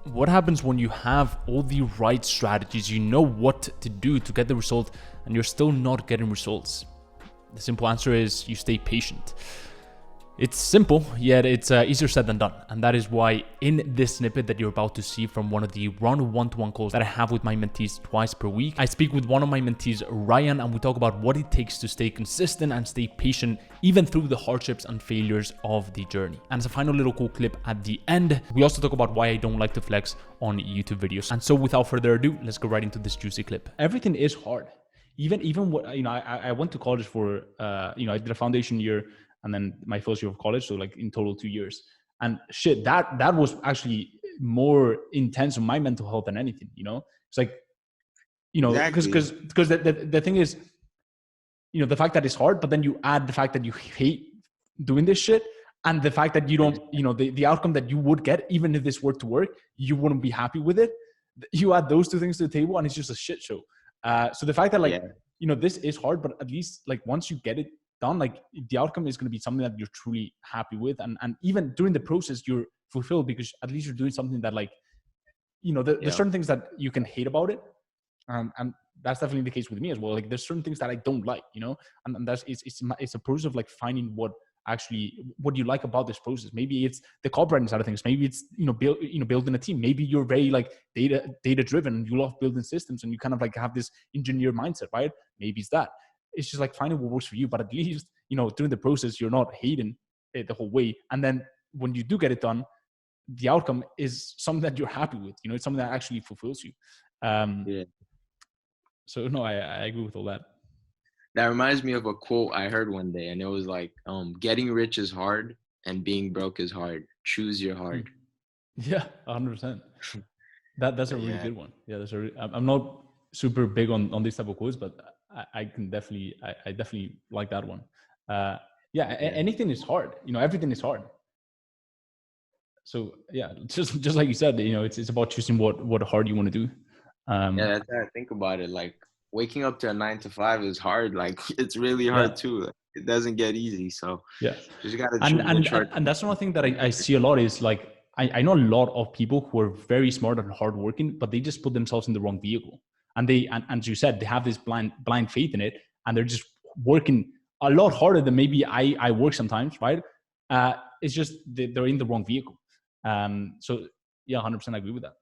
what happens when you have all the right strategies, you know what to do to get the result, and you're still not getting results? The simple answer is you stay patient. It's simple, yet it's easier said than done. And that is why in this snippet that you're about to see from one of the run one-to-one calls that I have with my mentees twice per week, I speak with one of my mentees, Ryan, and we talk about what it takes to stay consistent and stay patient, even through the hardships and failures of the journey. And as a final little cool clip at the end, we also talk about why I don't like to flex on YouTube videos. And so without further ado, let's go right into this juicy clip. Everything is hard. Even what, I went to college for, I did a foundation year, and then my first year of college, so like in total 2 years. And shit, that was actually more intense on my mental health than anything, It's like, because the thing is, the fact that it's hard, but then you add the fact that you hate doing this shit, and the fact that you don't, the outcome that you would get, even if this were to work, you wouldn't be happy with it. You add those two things to the table and it's just a shit show. So the fact that this is hard, but at least like once you get it done, like the outcome is going to be something that you're truly happy with, and even during the process you're fulfilled, because at least you're doing something that, like, there's certain things that you can hate about it, and that's definitely the case with me as well. Like there's certain things that I don't like, and that's it's a process of like finding what you like about this process. Maybe it's the copywriting side of things, maybe it's building a team, maybe you're very like data driven and you love building systems and you kind of like have this engineer mindset, right? Maybe it's that. It's just like finding what works for you, but at least, during the process, you're not hating it the whole way. And then when you do get it done, the outcome is something that you're happy with, it's something that actually fulfills you. So no, I agree with all that. That reminds me of a quote I heard one day, and it was like, getting rich is hard and being broke is hard. Choose your hard. Yeah, 100%. That's a really good one. Yeah, I'm not super big on these type of quotes, but I can definitely, I definitely like that one. Anything is hard, everything is hard. So yeah, just like you said, it's about choosing what hard you want to do. That's how I think about it. Like waking up to a 9 to 5 is hard. Like it's really hard too. Like, it doesn't get easy. So yeah, you gotta choose and that's one thing that I see a lot is like, I know a lot of people who are very smart and hardworking, but they just put themselves in the wrong vehicle. And and as you said, they have this blind faith in it, and they're just working a lot harder than maybe I work sometimes, right? It's just they're in the wrong vehicle. So yeah, 100% I agree with that.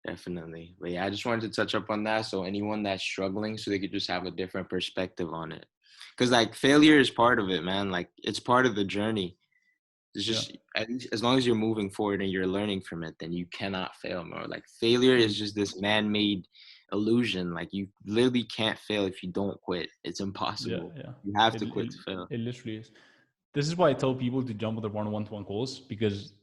Definitely. But yeah, I just wanted to touch up on that. So anyone that's struggling, so they could just have a different perspective on it. Because like failure is part of it, man. Like it's part of the journey. It's just as long as you're moving forward and you're learning from it, then you cannot fail more. Like failure is just this man-made illusion. Like you literally can't fail if you don't quit. It's impossible. You have to quit to fail. It literally is. This is why I tell people to jump on the one-to-one calls, because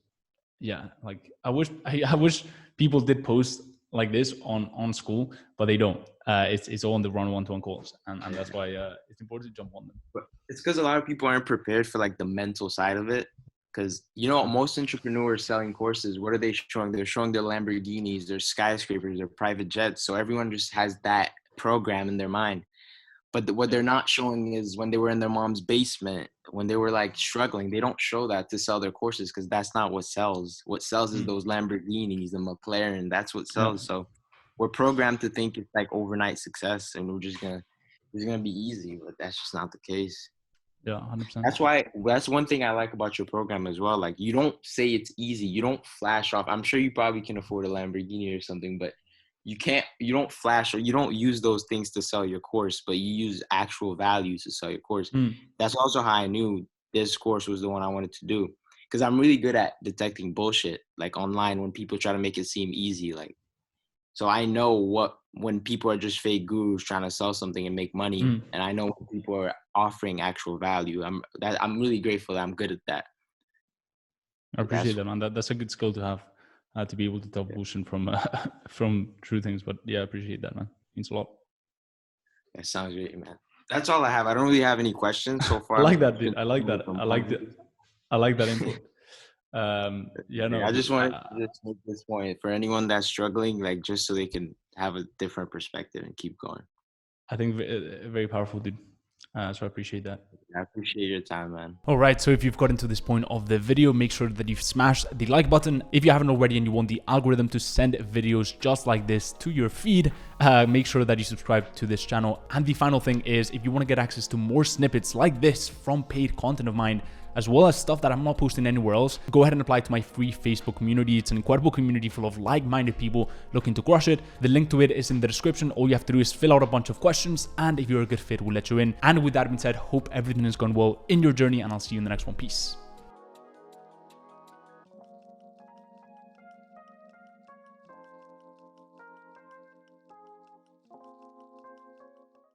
like I wish people did post like this on school, but they don't. It's all on the one-to-one calls, and that's why it's important to jump on them. But it's because a lot of people aren't prepared for like the mental side of it. Because, most entrepreneurs selling courses, what are they showing? They're showing their Lamborghinis, their skyscrapers, their private jets. So everyone just has that program in their mind. But what they're not showing is when they were in their mom's basement, when they were like struggling, they don't show that to sell their courses, because that's not what sells. What sells is those Lamborghinis, the McLaren. That's what sells. So we're programmed to think it's like overnight success and it's going to be easy, but that's just not the case. Yeah, 100%. That's one thing I like about your program as well. Like you don't say it's easy. You don't flash off. I'm sure you probably can afford a Lamborghini or something, but you don't flash, or you don't use those things to sell your course, but you use actual value to sell your course. That's also how I knew this course was the one I wanted to do, because I'm really good at detecting bullshit like online when people try to make it seem easy. Like, so I know when people are just fake gurus trying to sell something and make money, and I know when people are offering actual value. I'm really grateful that I'm good at that. I appreciate that, man. That's a good skill to have, to be able to tell bullshit from true things. But yeah, I appreciate that, man. Means a lot. That sounds great, man. That's all I have. I don't really have any questions so far. I like that, dude. I like that. I like that input. I just wanted to just make this point for anyone that's struggling, like just so they can have a different perspective and keep going. I think very powerful, dude. So I appreciate that. I appreciate your time, man. All right, so if you've gotten to this point of the video, make sure that you've smashed the like button. If you haven't already and you want the algorithm to send videos just like this to your feed, make sure that you subscribe to this channel. And the final thing is, if you want to get access to more snippets like this from paid content of mine, as well as stuff that I'm not posting anywhere else, go ahead and apply to my free Facebook community. It's an incredible community full of like-minded people looking to crush it. The link to it is in the description. All you have to do is fill out a bunch of questions, and if you're a good fit, we'll let you in. And with that being said, hope everything has gone well in your journey, and I'll see you in the next one. Peace.